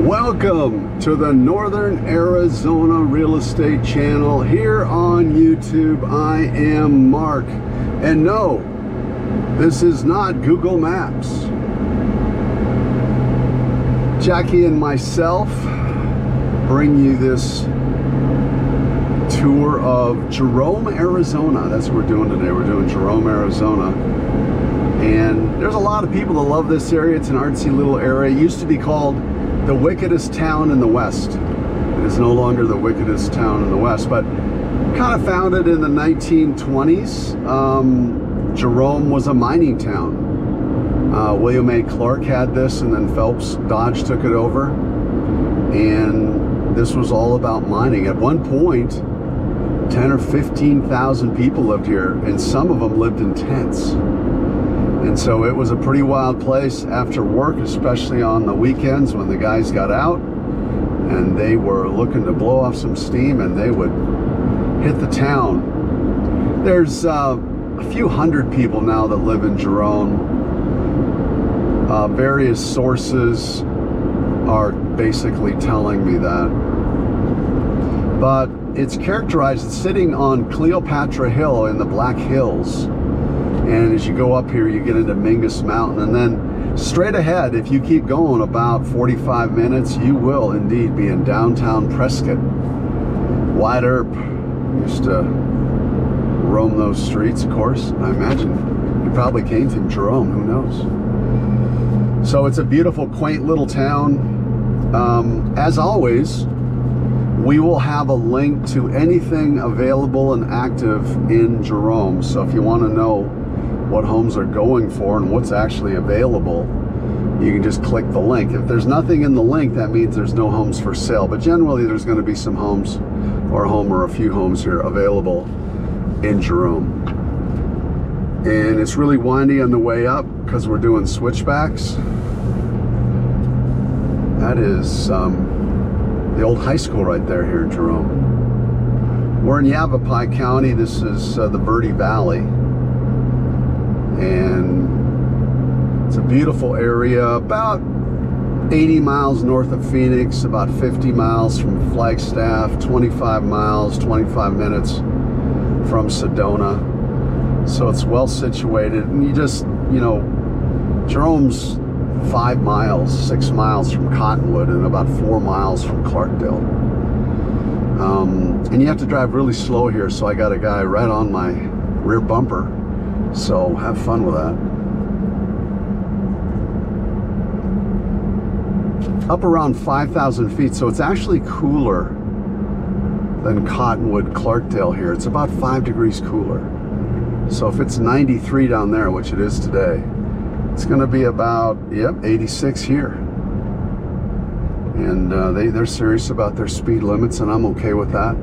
Welcome to the Northern Arizona Real Estate Channel here on YouTube. I am Mark, and no, this is not Google Maps. Jackie and myself bring you this tour of Jerome, Arizona. That's what we're doing today. We're doing Jerome, Arizona. And there's a lot of people that love this area. It's an artsy little area. It used to be called the wickedest town in the West. It is no longer the wickedest town in the West, but kind of founded in the 1920s. Jerome was a mining town. William A. Clark had this, and then Phelps Dodge took it over. And this was all about mining. At one point, 10 or 15,000 people lived here, and some of them lived in tents. And so it was a pretty wild place after work, especially on the weekends when the guys got out and they were looking to blow off some steam, and they would hit the town. There's a few hundred people now that live in Jerome. Various sources are basically telling me that. But it's characterized as sitting on Cleopatra Hill in the Black Hills. And as you go up here, you get into Mingus Mountain, and then straight ahead, if you keep going about 45 minutes, you will indeed be in downtown Prescott. Wyatt Earp used to roam those streets, of course. I imagine he probably came from Jerome, who knows. So it's a beautiful, quaint little town. As always, we will have a link to anything available and active in Jerome. So if you want to know what homes are going for and what's actually available, you can just click the link. If there's nothing in the link, that means there's no homes for sale. But generally, there's going to be some homes, or a home or a few homes here available in Jerome. And it's really windy on the way up because we're doing switchbacks. That is the old high school right there here in Jerome. We're in Yavapai County. This is the Verde Valley. And it's a beautiful area, about 80 miles north of Phoenix, about 50 miles from Flagstaff, 25 miles, 25 minutes from Sedona. So it's well situated, and you just, you know, Jerome's 5 miles, 6 miles from Cottonwood, and about 4 miles from Clarkdale. And you have to drive really slow here, so I got a guy right on my rear bumper. So have fun with that. Up around 5,000 feet, so it's actually cooler than Cottonwood, Clarkdale here. It's about 5 degrees cooler. So if it's 93 down there, which it is today, it's going to be about, 86 here. And they're serious about their speed limits, and I'm okay with that.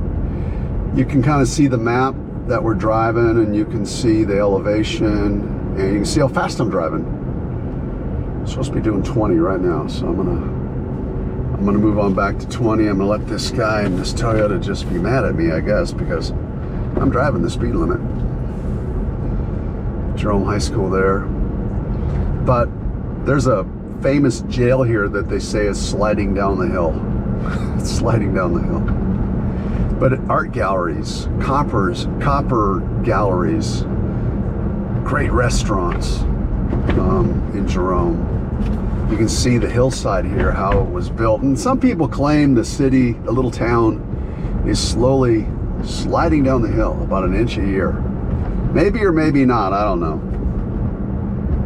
You can kind of see the map that we're driving, and you can see the elevation, and you can see how fast I'm driving. I'm supposed to be doing 20 right now, so I'm gonna move on back to 20. I'm gonna let this guy in this Toyota just be mad at me, I guess, because I'm driving the speed limit. Jerome High School there. But there's a famous jail here that they say is sliding down the hill. It's sliding down the hill. But art galleries, copper galleries, great restaurants in Jerome. You can see the hillside here, how it was built. And some people claim the city, the little town, is slowly sliding down the hill about an inch a year. Maybe or maybe not, I don't know.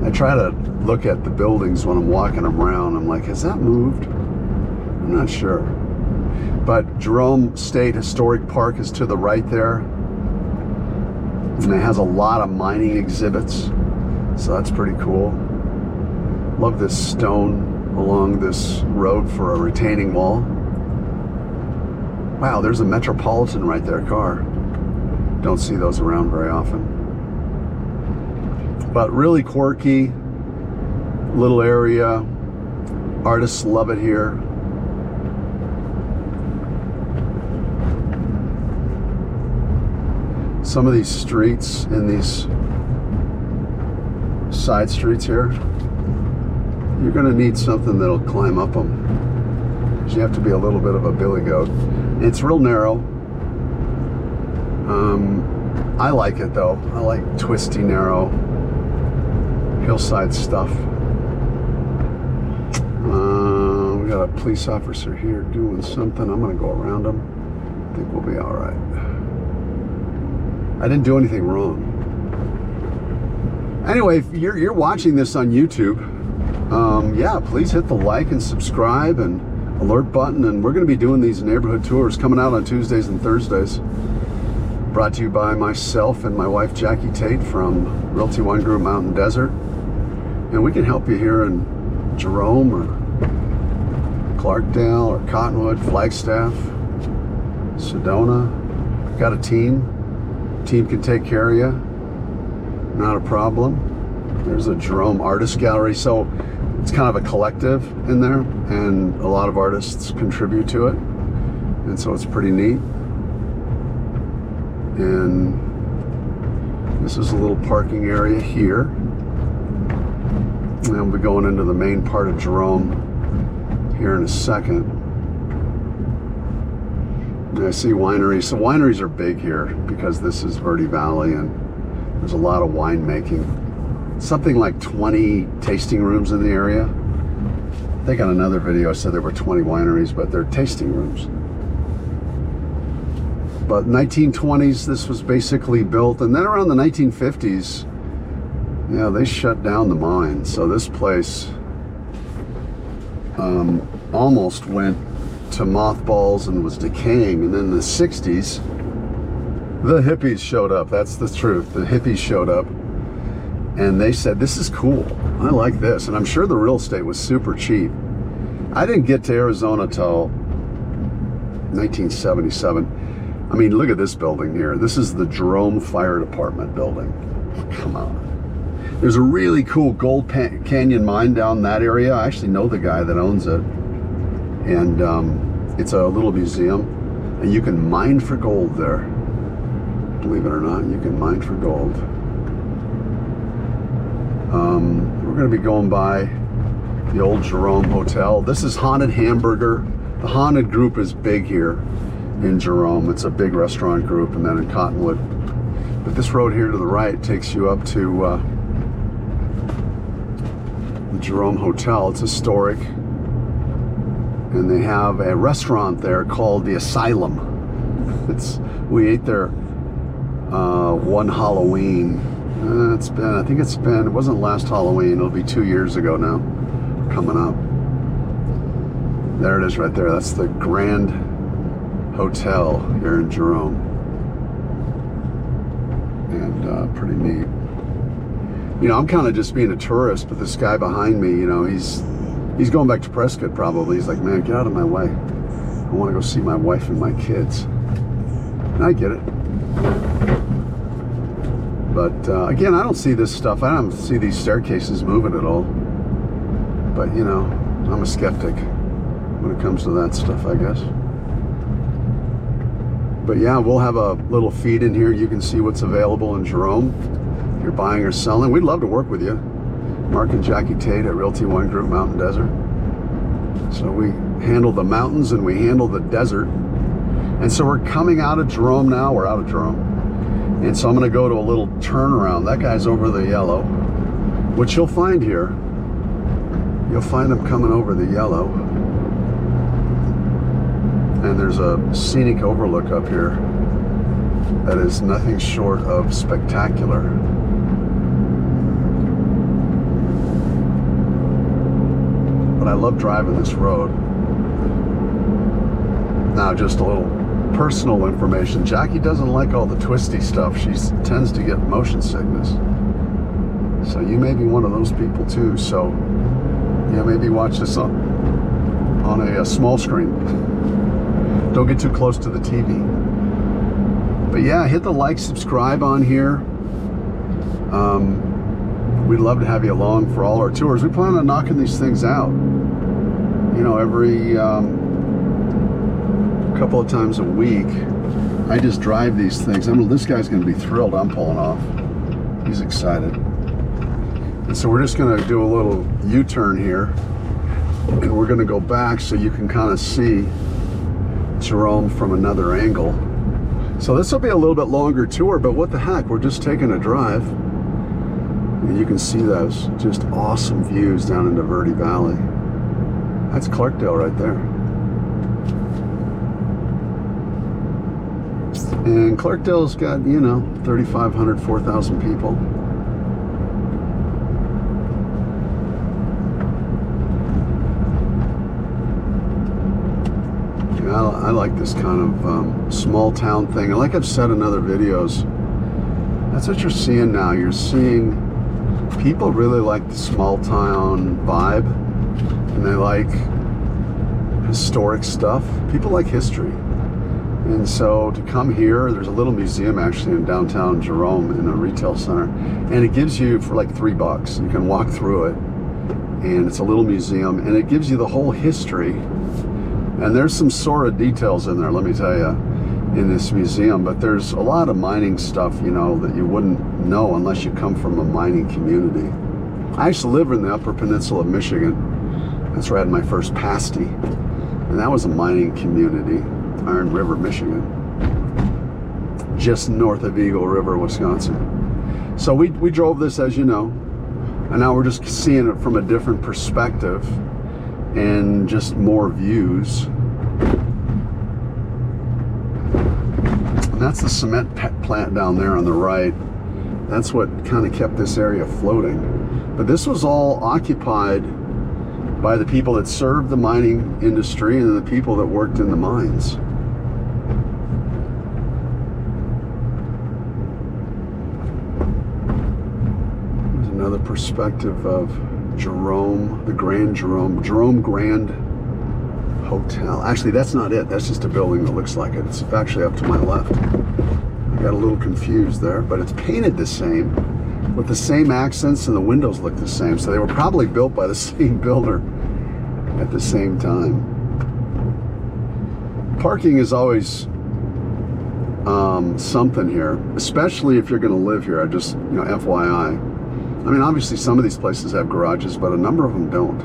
I try to look at the buildings when I'm walking around. I'm like, has that moved? I'm not sure. But Jerome State Historic Park is to the right there. And it has a lot of mining exhibits. So that's pretty cool. Love this stone along this road for a retaining wall. Wow, there's a Metropolitan right there, car. Don't see those around very often. But really quirky little area. Artists love it here. Some of these streets in these side streets here, you're going to need something that'll climb up them. You have to be a little bit of a billy goat. It's real narrow. I like it though. I like twisty, narrow hillside stuff. We got a police officer here doing something. I'm gonna go around him. I think we'll be all right. I didn't do anything wrong. Anyway, if you're watching this on YouTube, yeah, please hit the like and subscribe and alert button. And we're going to be doing these neighborhood tours coming out on Tuesdays and Thursdays. Brought to you by myself and my wife Jackie Tate from Realty One Group Mountain Desert. And we can help you here in Jerome or Clarkdale or Cottonwood, Flagstaff, Sedona. Got a team. Team can take care of you. Not a problem. There's a Jerome Artist Gallery. So it's kind of a collective in there, and a lot of artists contribute to it. And so it's pretty neat. And this is a little parking area here. And we'll be going into the main part of Jerome here in a second. And I see wineries. So wineries are big here because this is Verde Valley and there's a lot of winemaking. Something like 20 tasting rooms in the area. I think on another video I said there were 20 wineries, but they're tasting rooms. But 1920s, this was basically built, and then around the 1950s, yeah, they shut down the mine. So this place almost went to mothballs and was decaying. And then in the 60s, the hippies showed up. That's the truth. The hippies showed up and they said, this is cool. I like this. And I'm sure the real estate was super cheap. I didn't get to Arizona till 1977. I mean, look at this building here. This is the Jerome Fire Department building. Come on. There's a really cool Gold Canyon mine down that area. I actually know the guy that owns it. And it's a little museum. And you can mine for gold there. Believe it or not, you can mine for gold. We're going to be going by the old Jerome Hotel. This is Haunted Hamburger. The Haunted group is big here in Jerome. It's a big restaurant group, and then in Cottonwood. But this road here to the right takes you up to the Jerome Hotel. It's historic. And they have a restaurant there called the Asylum. We ate there one Halloween. It wasn't last Halloween. It'll be 2 years ago now, coming up. There it is right there. That's the Grand Hotel here in Jerome. And pretty neat. You know, I'm kind of just being a tourist, but this guy behind me, you know, he's going back to Prescott probably. He's like, man, get out of my way. I want to go see my wife and my kids. And I get it. But again, I don't see this stuff. I don't see these staircases moving at all. But you know, I'm a skeptic when it comes to that stuff, I guess. But yeah, we'll have a little feed in here. You can see what's available in Jerome. If you're buying or selling, we'd love to work with you. Mark and Jackie Tate at Realty One Group Mountain Desert. So we handle the mountains and we handle the desert. And so we're coming out of Jerome now. We're out of Jerome. And so I'm going to go to a little turnaround. That guy's over the yellow, which you'll find here. You'll find him coming over the yellow. And there's a scenic overlook up here that is nothing short of spectacular. But I love driving this road. Now, just a little personal information. Jackie doesn't like all the twisty stuff. She tends to get motion sickness. So you may be one of those people too. So yeah, maybe watch this on a small screen. Don't get too close to the TV. But yeah, hit the like, subscribe on here. We'd love to have you along for all our tours. We plan on knocking these things out, you know, every couple of times a week. I just drive these things. This guy's going to be thrilled I'm pulling off. He's excited. And so we're just going to do a little U-turn here. And we're going to go back so you can kind of see Jerome from another angle. So this will be a little bit longer tour, but what the heck, we're just taking a drive. And you can see those just awesome views down into Verde Valley. That's Clarkdale right there. And Clarkdale's got, you know, 3,500, 4,000 people. I like this kind of small town thing. And like I've said in other videos, that's what you're seeing now. You're seeing people really like the small town vibe, and they like historic stuff. People like history. And so to come here, there's a little museum actually in downtown Jerome in a retail center, and it gives you for like $3. You can walk through it, and it's a little museum, and it gives you the whole history. And there's some sordid details in there, let me tell you, in this museum, but there's a lot of mining stuff, you know, that you wouldn't know unless you come from a mining community. I used to live in the Upper Peninsula of Michigan. That's where I had my first pasty, and that was a mining community, Iron River, Michigan, just north of Eagle River, Wisconsin. So we drove this, as you know, and now we're just seeing it from a different perspective and just more views. And that's the cement plant down there on the right. That's what kind of kept this area floating. But this was all occupied by the people that served the mining industry and the people that worked in the mines. There's another perspective of Jerome, the Grand Jerome Grand Hotel. Actually, that's not it. That's just a building that looks like it. It's actually up to my left. I got a little confused there, but it's painted the same, with the same accents, and the windows look the same. So they were probably built by the same builder at the same time. Parking is always something here, especially if you're going to live here. I just, you know, FYI. I mean, obviously some of these places have garages, but a number of them don't.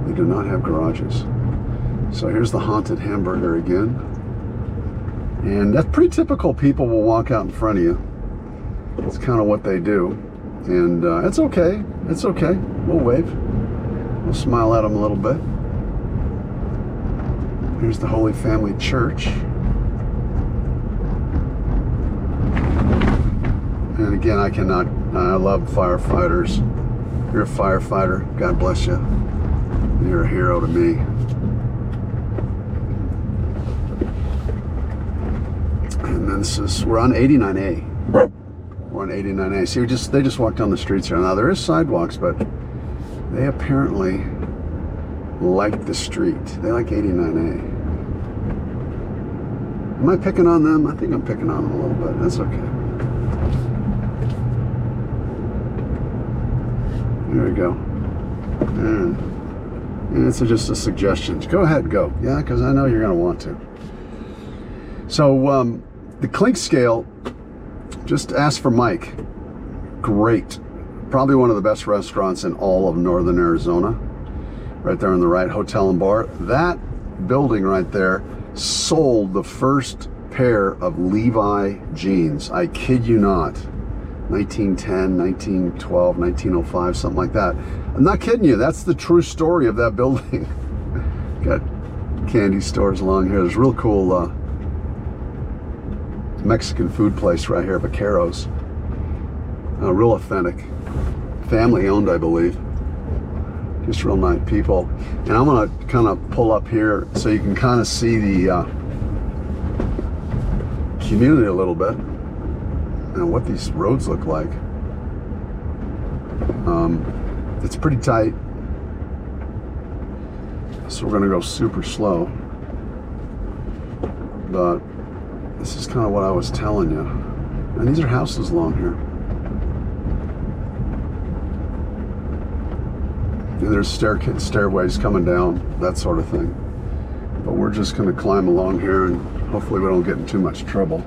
They do not have garages. So here's the haunted hamburger again. And that's pretty typical. People will walk out in front of you. It's kind of what they do. And it's okay. It's okay. We'll wave. We'll smile at them a little bit. Here's the Holy Family Church. And again, I love firefighters. You're a firefighter. God bless you. You're a hero to me. And then this is, we're on 89A. We're on 89A. See, they just walk down the streets here. Now there is sidewalks, but they apparently like the street. They like 89A. Am I picking on them? I think I'm picking on them a little bit. That's okay. There we go. And it's just a suggestion. Go ahead, go. Yeah, because I know you're going to want to. So the clink scale, just ask for Mike. Great. Probably one of the best restaurants in all of northern Arizona. Right there on the right, hotel and bar. That building right there sold the first pair of Levi jeans. I kid you not. 1910, 1912, 1905, something like that. I'm not kidding you. That's the true story of that building. Got candy stores along here. There's a real cool Mexican food place right here, Vaqueros. Real authentic. Family owned, I believe. Just real nice people. And I'm going to kind of pull up here so you can kind of see the community a little bit. And what these roads look like. It's pretty tight, so we're gonna go super slow, but this is kind of what I was telling you. And these are houses along here, and there's stairways coming down, that sort of thing. But we're just gonna climb along here, and hopefully we don't get in too much trouble.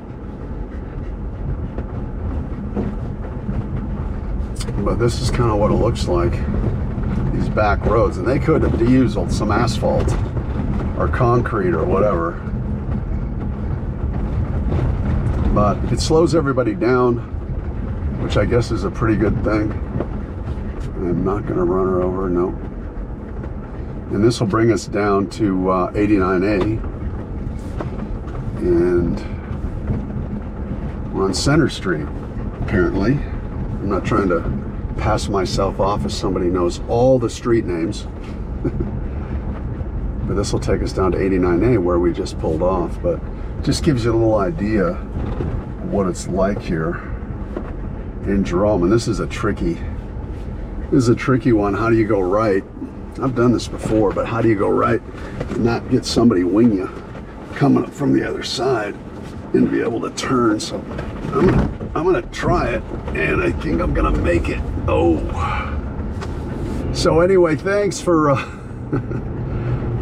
But this is kind of what it looks like. these back roads, and they could have used some asphalt or concrete or whatever. But it slows everybody down, which I guess is a pretty good thing. I'm not going to run her over, no. And this will bring us down to 89A. And we're on Center Street, apparently. I'm not trying to pass myself off as somebody who knows all the street names. But this will take us down to 89A where we just pulled off. But just gives you a little idea of what it's like here in Jerome. And this is a tricky one. How do you go right? I've done this before, but how do you go right and not get somebody wing you coming up from the other side and be able to turn? So I'm gonna try it, and I think I'm gonna make it. Oh. So anyway, thanks for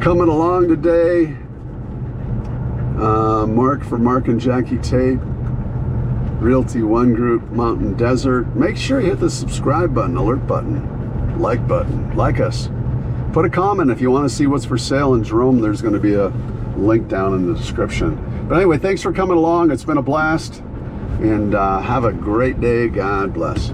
coming along today. Mark for Mark and Jackie Tate, Realty One Group, Mountain Desert. Make sure you hit the subscribe button, alert button, like button, like us. Put a comment if you want to see what's for sale in Jerome. There's going to be a link down in the description. But anyway, thanks for coming along. It's been a blast. And have a great day. God bless.